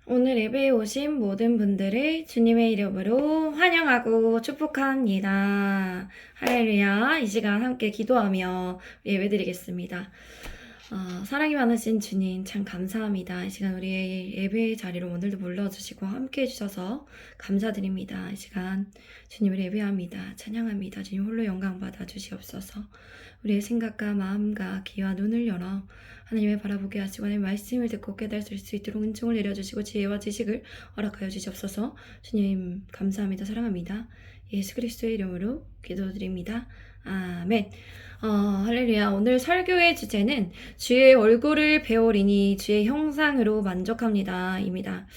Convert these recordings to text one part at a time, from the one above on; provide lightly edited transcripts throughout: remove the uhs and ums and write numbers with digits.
오늘 예배에 오신 모든 분들을 주님의 이름으로 환영하고 축복합니다. 할렐루야. 이 시간 함께 기도하며 예배드리겠습니다. 사랑이 많으신 주님 참 감사합니다. 이 시간 우리의 예배의 자리로 오늘도 불러주시고 함께 해주셔서 감사드립니다. 이 시간 주님을 예배합니다. 찬양합니다. 주님 홀로 영광 받아 주시옵소서. 우리의 생각과 마음과 귀와 눈을 열어 하나님을 바라보게 하시고 하나님의 말씀을 듣고 깨달을 수 있도록 은총을 내려주시고 지혜와 지식을 허락하여 주시옵소서. 주님 감사합니다. 사랑합니다. 예수 그리스도의 이름으로 기도드립니다. 아멘. 할렐루야. 오늘 설교의 주제는 주의 얼굴을 배우리니 주의 형상으로 만족합니다. 입니다.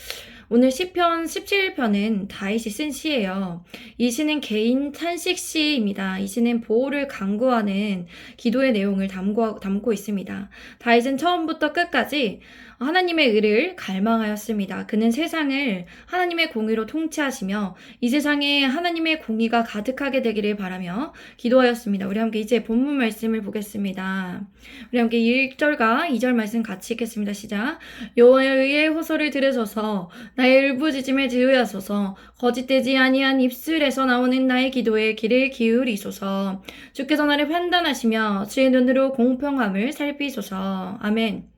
오늘 시편 17편은 다윗이 쓴 시예요. 이 시는 개인 탄식 시입니다. 이 시는 보호를 강구하는 기도의 내용을 담고 있습니다. 다윗은 처음부터 끝까지 하나님의 의를 갈망하였습니다. 그는 세상을 하나님의 공의로 통치하시며 이 세상에 하나님의 공의가 가득하게 되기를 바라며 기도하였습니다. 우리 함께 이제 본문 말씀을 보겠습니다. 우리 함께 1절과 2절 말씀 같이 읽겠습니다. 시작. 여호와의 호소를 들으소서 나의 울부짖음에 들으소서 거짓되지 아니한 입술에서 나오는 나의 기도에 귀를 기울이소서 주께서 나를 판단하시며 주의 눈으로 공평함을 살피소서. 아멘.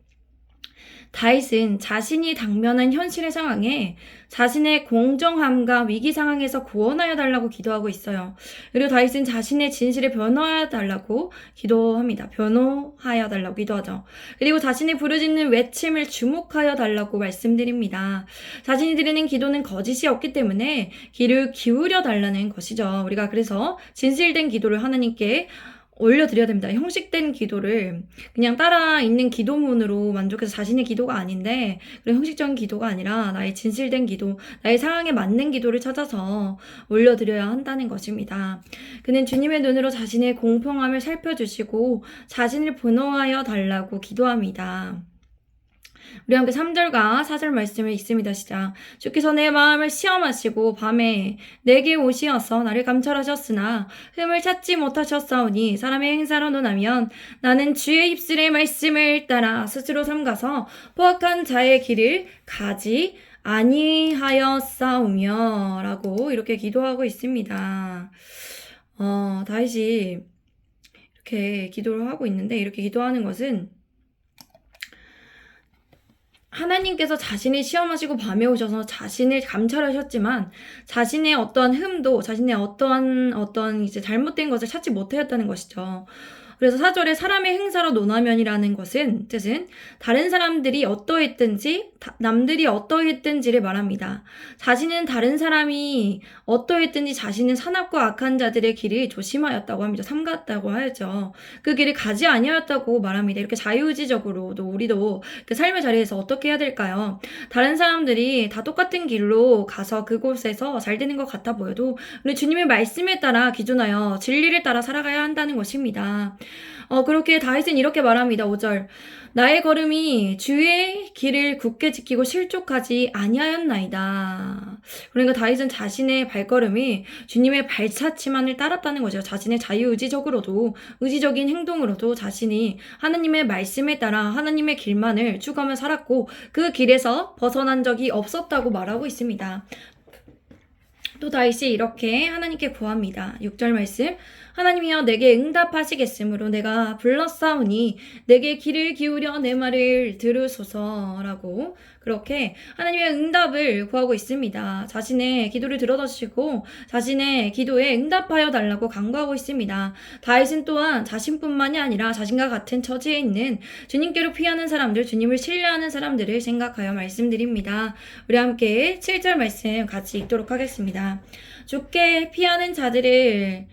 다윗은 자신이 당면한 현실의 상황에 자신의 공정함과 위기 상황에서 구원하여 달라고 기도하고 있어요. 그리고 다윗은 자신의 진실을 변호하여 달라고 기도합니다. 변호하여 달라고 기도하죠. 그리고 자신이 부르짖는 외침을 주목하여 달라고 말씀드립니다. 자신이 드리는 기도는 거짓이 없기 때문에 귀를 기울여 달라는 것이죠. 우리가 그래서 진실된 기도를 하나님께 올려드려야 됩니다. 형식된 기도를 그냥 따라 있는 기도문으로 만족해서 자신의 기도가 아닌데 그런 형식적인 기도가 아니라 나의 진실된 기도, 나의 상황에 맞는 기도를 찾아서 올려드려야 한다는 것입니다. 그는 주님의 눈으로 자신의 공평함을 살펴주시고 자신을 변호하여 달라고 기도합니다. 우리 함께 3절과 4절 말씀을 읽습니다. 시작. 주께서 내 마음을 시험하시고 밤에 내게 오시어서 나를 감찰하셨으나 흠을 찾지 못하셨사오니 사람의 행사로 논하면 나는 주의 입술의 말씀을 따라 스스로 삼가서 포악한 자의 길을 가지 아니하였사오며 라고 이렇게 기도하고 있습니다. 다윗이 이렇게 기도를 하고 있는데 이렇게 기도하는 것은 하나님께서 자신을 시험하시고 밤에 오셔서 자신을 감찰하셨지만 자신의 어떠한 흠도 자신의 어떠한 이제 잘못된 것을 찾지 못하였다는 것이죠. 그래서 4절에 사람의 행사로 논하면이라는 뜻은 다른 사람들이 어떠했든지 남들이 어떠했든지를 말합니다. 자신은 다른 사람이 어떠했든지 자신은 선악과 악한 자들의 길을 조심하였다고 합니다. 삼갔다고 하죠. 그 길을 가지 아니하였다고 말합니다. 이렇게 자유의지적으로도 우리도 그 삶의 자리에서 어떻게 해야 될까요? 다른 사람들이 다 똑같은 길로 가서 그곳에서 잘 되는 것 같아 보여도 우리 주님의 말씀에 따라 기준하여 진리를 따라 살아가야 한다는 것입니다. 그렇게 다윗은 이렇게 말합니다. 5절. 나의 걸음이 주의 길을 굳게 지키고 실족하지 아니하였나이다. 그러니까 다윗은 자신의 발걸음이 주님의 발자취만을 따랐다는 거죠. 자신의 자유의지적으로도 의지적인 행동으로도 자신이 하나님의 말씀에 따라 하나님의 길만을 추구하며 살았고 그 길에서 벗어난 적이 없었다고 말하고 있습니다. 또 다윗이 이렇게 하나님께 구합니다. 6절 말씀. 하나님이여 내게 응답하시겠으므로 내가 불렀사오니 내게 귀를 기울여 내 말을 들으소서라고 그렇게 하나님의 응답을 구하고 있습니다. 자신의 기도를 들어주시고 자신의 기도에 응답하여 달라고 간구하고 있습니다. 다윗은 또한 자신뿐만이 아니라 자신과 같은 처지에 있는 주님께로 피하는 사람들, 주님을 신뢰하는 사람들을 생각하여 말씀드립니다. 우리 함께 7절 말씀 같이 읽도록 하겠습니다. 주께 피하는 자들을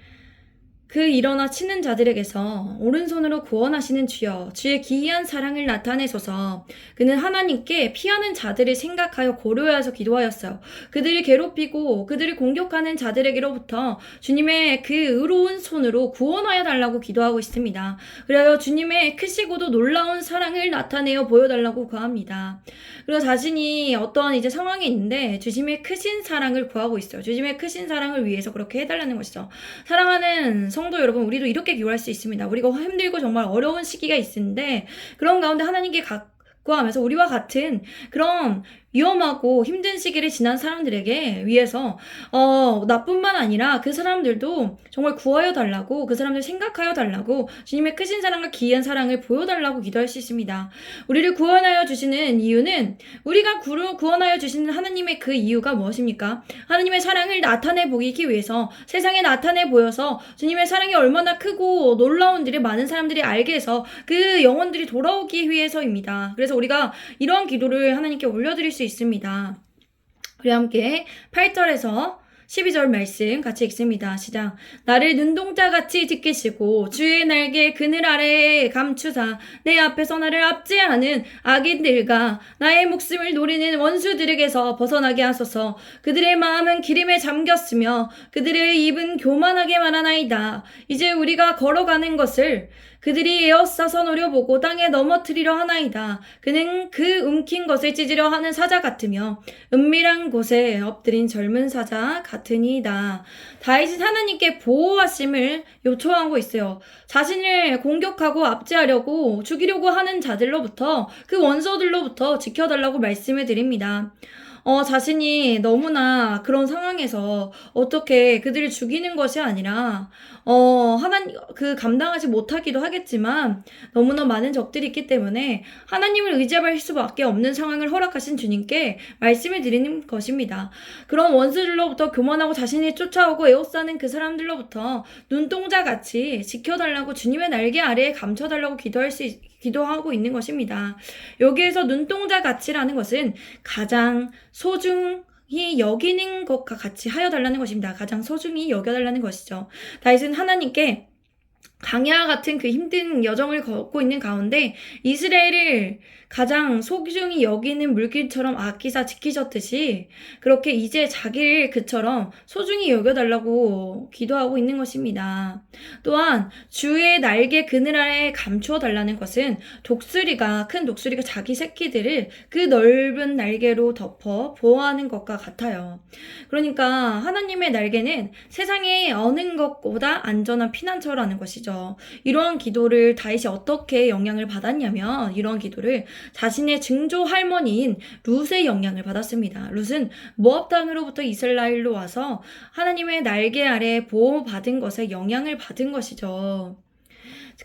그 일어나 치는 자들에게서 오른손으로 구원하시는 주여 주의 기이한 사랑을 나타내소서. 그는 하나님께 피하는 자들을 생각하여 고려해서 기도하였어요. 그들을 괴롭히고 그들을 공격하는 자들에게로부터 주님의 그 의로운 손으로 구원하여 달라고 기도하고 있습니다. 그래서 주님의 크시고도 놀라운 사랑을 나타내어 보여달라고 구합니다. 그리고 자신이 어떠한 이제 상황이 있는데 주님의 크신 사랑을 구하고 있어요. 주님의 크신 사랑을 위해서 그렇게 해달라는 것이죠. 사랑하는 성도 여러분, 우리도 이렇게 기도할 수 있습니다. 우리가 힘들고 정말 어려운 시기가 있는데 그런 가운데 하나님께 구하면서 우리와 같은 그런 위험하고 힘든 시기를 지난 사람들에게 위해서 나뿐만 아니라 그 사람들도 정말 구하여 달라고, 그 사람들 생각하여 달라고, 주님의 크신 사랑과 기이한 사랑을 보여달라고 기도할 수 있습니다. 우리를 구원하여 주시는 이유는, 우리가 구원하여 주시는 하나님의 그 이유가 무엇입니까? 하나님의 사랑을 나타내 보이기 위해서, 세상에 나타내 보여서 주님의 사랑이 얼마나 크고 놀라운지를 많은 사람들이 알게 해서 그 영혼들이 돌아오기 위해서입니다. 그래서 우리가 이러한 기도를 하나님께 올려드릴 수 있습니다. 우리 함께 8절에서 12절 말씀 같이 읽습니다. 시작. 나를 눈동자같이 지키시고 주의 날개 그늘 아래에 감추사 내 앞에서 나를 압제하는 악인들과 나의 목숨을 노리는 원수들에게서 벗어나게 하소서. 그들의 마음은 기름에 잠겼으며 그들의 입은 교만하게 말하나이다. 이제 우리가 걸어가는 것을 그들이 에워싸서 노려보고 땅에 넘어뜨리려 하나이다. 그는 그 움킨 것을 찢으려 하는 사자 같으며 은밀한 곳에 엎드린 젊은 사자 같으니이다. 다윗은 하나님께 보호하심을 요청하고 있어요. 자신을 공격하고 압제하려고 죽이려고 하는 자들로부터, 그 원수들로부터 지켜달라고 말씀을 드립니다. 자신이 너무나 그런 상황에서 어떻게 그들을 죽이는 것이 아니라, 감당하지 못하기도 하겠지만, 너무나 많은 적들이 있기 때문에 하나님을 의지할 수밖에 없는 상황을 허락하신 주님께 말씀을 드리는 것입니다. 그런 원수들로부터 교만하고 자신이 쫓아오고 에워싸는 그 사람들로부터 눈동자같이 지켜달라고 주님의 날개 아래에 감춰달라고 기도하고 있는 것입니다. 여기에서 눈동자같이라는 것은 가장 소중히 여기는 것과 같이 하여 달라는 것입니다. 가장 소중히 여겨달라는 것이죠. 다윗은 하나님께 강야와 같은 그 힘든 여정을 걷고 있는 가운데 이스라엘을 가장 소중히 여기는 물길처럼 아끼사 지키셨듯이 그렇게 이제 자기를 그처럼 소중히 여겨달라고 기도하고 있는 것입니다. 또한 주의 날개 그늘 아래에 감추어 달라는 것은 큰 독수리가 자기 새끼들을 그 넓은 날개로 덮어 보호하는 것과 같아요. 그러니까 하나님의 날개는 세상의 어느 것보다 안전한 피난처라는 것이죠. 이러한 기도를 다윗이 어떻게 영향을 받았냐면, 이러한 기도를 자신의 증조 할머니인 룻의 영향을 받았습니다. 룻은 모압 땅으로부터 이스라엘로 와서 하나님의 날개 아래 보호받은 것에 영향을 받은 것이죠.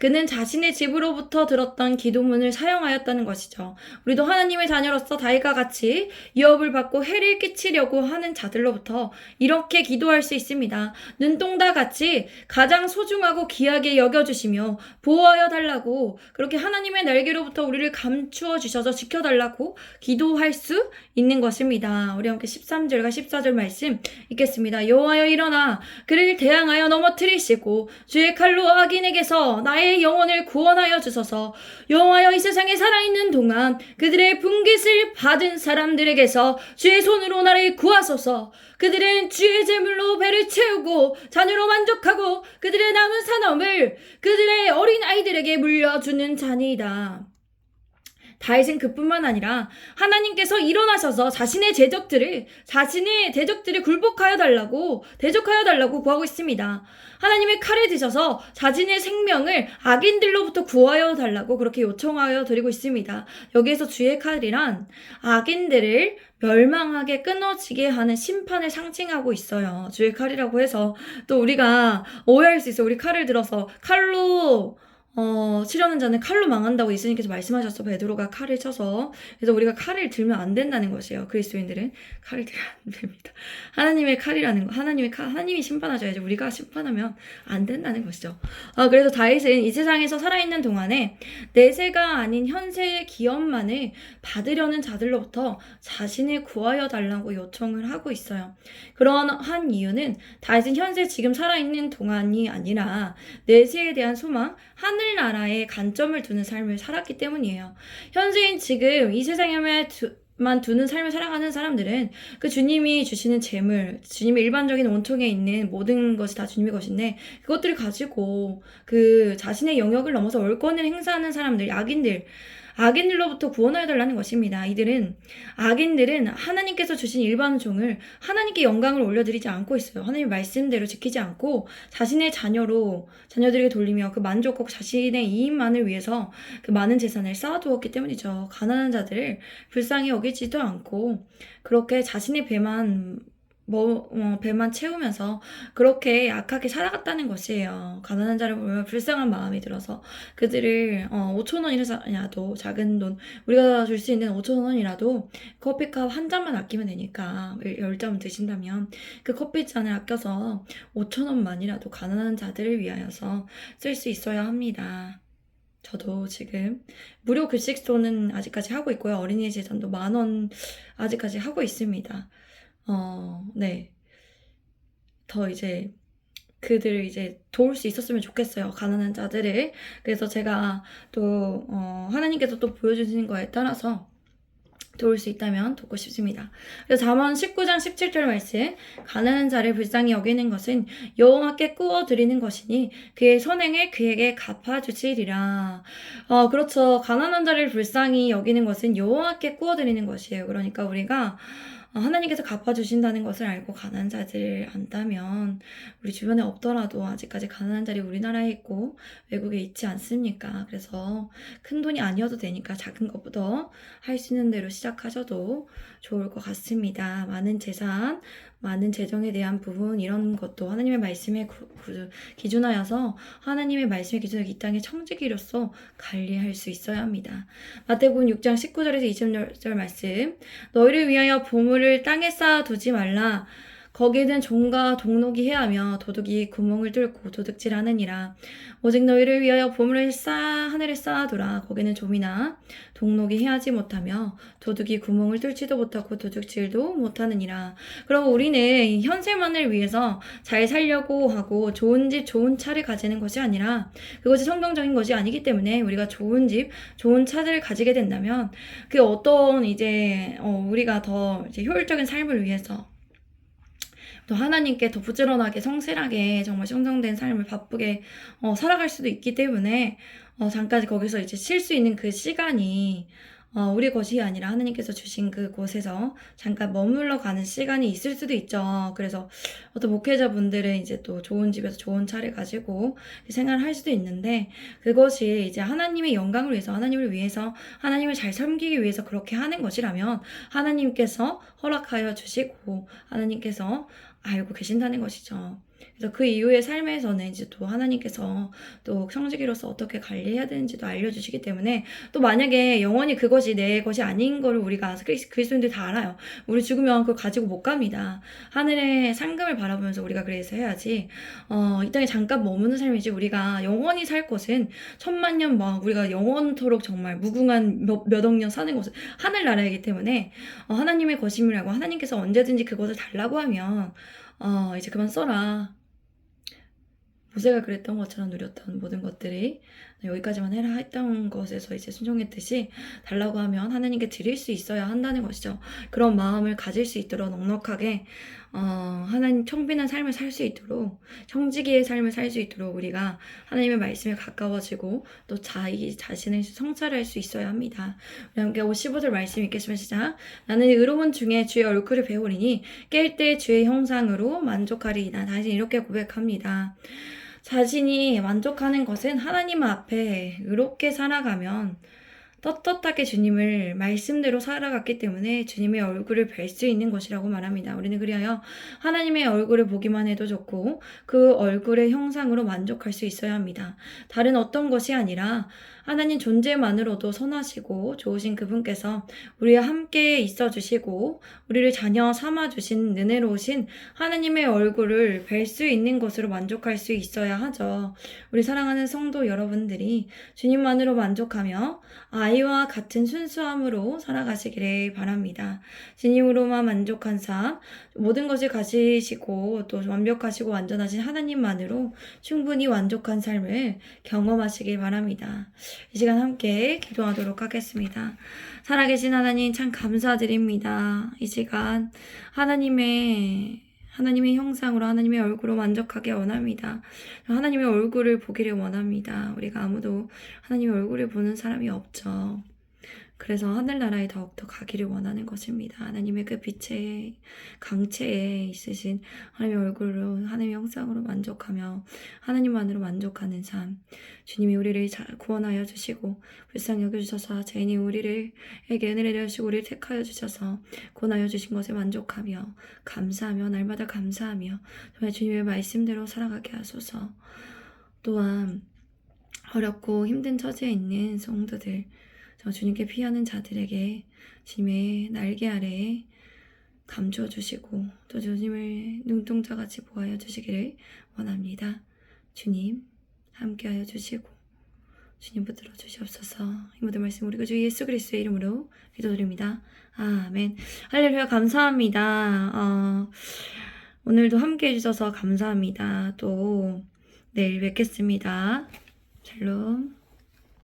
그는 자신의 집으로부터 들었던 기도문을 사용하였다는 것이죠. 우리도 하나님의 자녀로서 다윗과 같이 위협을 받고 해를 끼치려고 하는 자들로부터 이렇게 기도할 수 있습니다. 눈동자같이 가장 소중하고 귀하게 여겨주시며 보호하여 달라고, 그렇게 하나님의 날개로부터 우리를 감추어 주셔서 지켜달라고 기도할 수 있는 것입니다. 우리 함께 13절과 14절 말씀 읽겠습니다. 여호와여 일어나 그를 대항하여 넘어뜨리시고 주의 칼로 악인에게서 나의 영혼을 구원하여 주소서. 여호와여 이 세상에 살아있는 동안 그들의 분깃을 받은 사람들에게서 주의 손으로 나를 구하소서. 그들은 주의 제물로 배를 채우고 자녀로 만족하고 그들의 남은 산업을 그들의 어린 아이들에게 물려주는 자니이다. 다윗은 그뿐만 아니라 하나님께서 일어나셔서 자신의 대적들을 굴복하여 달라고, 대적하여 달라고 구하고 있습니다. 하나님의 칼에 드셔서 자신의 생명을 악인들로부터 구하여 달라고 그렇게 요청하여 드리고 있습니다. 여기에서 주의 칼이란 악인들을 멸망하게 끊어지게 하는 심판을 상징하고 있어요. 주의 칼이라고 해서 또 우리가 오해할 수 있어요. 우리 칼을 들어서 칼로 치려는 자는 칼로 망한다고 예수님께서 말씀하셨어. 베드로가 칼을 쳐서. 그래서 우리가 칼을 들면 안 된다는 것이에요. 그리스도인들은 칼을 들면 안 됩니다. 하나님의 칼이라는 거, 하나님이 심판하셔야지 우리가 심판하면 안 된다는 것이죠. 그래서 다윗은 이 세상에서 살아있는 동안에 내세가 아닌 현세의 기업만을 받으려는 자들로부터 자신을 구하여 달라고 요청을 하고 있어요. 그러한 이유는 다윗은 현세 지금 살아있는 동안이 아니라 내세에 대한 소망, 하늘나라에 간점을 두는 삶을 살았기 때문이에요. 현재인 지금 이 세상에만 두는 삶을 살아가는 사람들은 그 주님이 주시는 재물, 주님의 일반적인 원통에 있는 모든 것이 다 주님의 것인데 그것들을 가지고 그 자신의 영역을 넘어서 월권을 행사하는 사람들, 악인들로부터 구원하여 달라는 것입니다. 악인들은 하나님께서 주신 일반 종을 하나님께 영광을 올려드리지 않고 있어요. 하나님의 말씀대로 지키지 않고 자신의 자녀들에게 돌리며 그 만족과 자신의 이익만을 위해서 그 많은 재산을 쌓아두었기 때문이죠. 가난한 자들을 불쌍히 여기지도 않고 그렇게 자신의 배만 채우면서 그렇게 약하게 살아갔다는 것이에요. 가난한 자를 보면 불쌍한 마음이 들어서 그들을 5천 원이라도 작은 돈, 우리가 줄 수 있는 5천 원이라도 커피컵 한 잔만 아끼면 되니까 10잔 드신다면 그 커피잔을 아껴서 5천 원만이라도 가난한 자들을 위하여서 쓸 수 있어야 합니다. 저도 지금 무료 급식소는 아직까지 하고 있고요. 어린이 재단도 10,000원 아직까지 하고 있습니다. 네. 더 이제 그들을 이제 도울 수 있었으면 좋겠어요. 가난한 자들을. 그래서 제가 또 하나님께서 또 보여주시는 거에 따라서 도울 수 있다면 돕고 싶습니다. 그래서 잠언 19장 17절 말씀, 가난한 자를 불쌍히 여기는 것은 여호와께 꾸어 드리는 것이니 그의 선행을 그에게 갚아주시리라. 그렇죠. 가난한 자를 불쌍히 여기는 것은 여호와께 꾸어 드리는 것이에요. 그러니까 우리가 하나님께서 갚아주신다는 것을 알고 가난한 자들을 안다면 우리 주변에 없더라도 아직까지 가난한 자리 우리나라에 있고 외국에 있지 않습니까? 그래서 큰 돈이 아니어도 되니까 작은 것부터 할 수 있는 대로 시작하셔도 좋을 것 같습니다. 많은 재산, 많은 재정에 대한 부분 이런 것도 하나님의 말씀에 기준하여서 하나님의 말씀에 기준하여 이 땅의 청지기로서 관리할 수 있어야 합니다. 마태복음 6장 19절에서 20절 말씀, 너희를 위하여 보물을 땅에 쌓아두지 말라. 거기에는 종과 동록이 해하며 도둑이 구멍을 뚫고 도둑질하느니라. 오직 너희를 위하여 보물을 하늘에 쌓아두라. 거기는 좀이나 동록이 해하지 못하며 도둑이 구멍을 뚫지도 못하고 도둑질도 못하느니라. 그럼 우리는 현세만을 위해서 잘 살려고 하고 좋은 집, 좋은 차를 가지는 것이 아니라 그것이 성경적인 것이 아니기 때문에 우리가 좋은 집, 좋은 차를 가지게 된다면 그 어떤 우리가 더 이제 효율적인 삶을 위해서 또 하나님께 더 부지런하게 성실하게 정말 성정된 삶을 바쁘게 살아갈 수도 있기 때문에 잠깐 거기서 이제 쉴 수 있는 그 시간이 우리 것이 아니라 하나님께서 주신 그곳에서 잠깐 머물러 가는 시간이 있을 수도 있죠. 그래서 어떤 목회자분들은 이제 또 좋은 집에서 좋은 차를 가지고 생활을 할 수도 있는데 그것이 이제 하나님의 영광을 위해서 하나님을 위해서 하나님을 잘 섬기기 위해서 그렇게 하는 것이라면 하나님께서 허락하여 주시고 하나님께서 알고 계신다는 것이죠. 그래서 그 이후의 삶에서는 이제 또 하나님께서 또 청지기로서 어떻게 관리해야 되는지도 알려주시기 때문에 또 만약에 영원히 그것이 내 것이 아닌 거를 우리가 그리스도인들 다 알아요. 우리 죽으면 그걸 가지고 못 갑니다. 하늘의 상금을 바라보면서 우리가 그래서 해야지 이 땅에 잠깐 머무는 삶이지 우리가 영원히 살 것은 천만년 우리가 영원토록 정말 무궁한 몇억 년 사는 곳은 하늘나라이기 때문에 하나님의 것임이라고 하나님께서 언제든지 그것을 달라고 하면 이제 그만 써라. 모세가 그랬던 것처럼 누렸던 모든 것들이 여기까지만 해라 했던 것에서 이제 순종했듯이 달라고 하면 하나님께 드릴 수 있어야 한다는 것이죠. 그런 마음을 가질 수 있도록 넉넉하게 하나님 청빈한 삶을 살 수 있도록 청지기의 삶을 살 수 있도록 우리가 하나님의 말씀에 가까워지고 또 자기 자신을 성찰할 수 있어야 합니다. 우리 함께 55절 말씀 읽겠습니다. 시작. 나는 의로운 중에 주의 얼굴을 배우리니 깰 때 주의 형상으로 만족하리이다. 다시 이렇게 고백합니다. 자신이 만족하는 것은 하나님 앞에 의롭게 살아가면 떳떳하게 주님을 말씀대로 살아갔기 때문에 주님의 얼굴을 뵐 수 있는 것이라고 말합니다. 우리는 그리하여 하나님의 얼굴을 보기만 해도 좋고 그 얼굴의 형상으로 만족할 수 있어야 합니다. 다른 어떤 것이 아니라 하나님 존재만으로도 선하시고 좋으신 그분께서 우리와 함께 있어 주시고 우리를 자녀 삼아 주신 은혜로우신 하나님의 얼굴을 뵐 수 있는 것으로 만족할 수 있어야 하죠. 우리 사랑하는 성도 여러분들이 주님만으로 만족하며 아이와 같은 순수함으로 살아가시기를 바랍니다. 주님으로만 만족한 삶, 모든 것을 가지시고 또 완벽하시고 완전하신 하나님만으로 충분히 만족한 삶을 경험하시길 바랍니다. 이 시간 함께 기도하도록 하겠습니다. 살아계신 하나님 참 감사드립니다. 이 시간 하나님의 형상으로 하나님의 얼굴로 만족하게 원합니다. 하나님의 얼굴을 보기를 원합니다. 우리가 아무도 하나님의 얼굴을 보는 사람이 없죠. 그래서 하늘나라에 더욱더 가기를 원하는 것입니다. 하나님의 그 빛의 강체에 있으신 하나님의 얼굴로 하나님의 형상으로 만족하며 하나님만으로 만족하는 삶, 주님이 우리를 구원하여 주시고 불쌍히 여겨주셔서 죄인이 우리에게 은혜를 내려주시고 우리를 택하여 주셔서 구원하여 주신 것에 만족하며 감사하며 날마다 감사하며 정말 주님의 말씀대로 살아가게 하소서. 또한 어렵고 힘든 처지에 있는 성도들, 주님께 피하는 자들에게 주님의 날개 아래에 감추어 주시고 또 주님을 눈동자같이 보호하여 주시기를 원합니다. 주님 함께하여 주시고 주님 붙들어 주시옵소서. 이 모든 말씀 우리 주 예수 그리스도의 이름으로 기도드립니다. 아멘. 할렐루야. 감사합니다. 오늘도 함께해 주셔서 감사합니다. 또 내일 뵙겠습니다. 샬롬.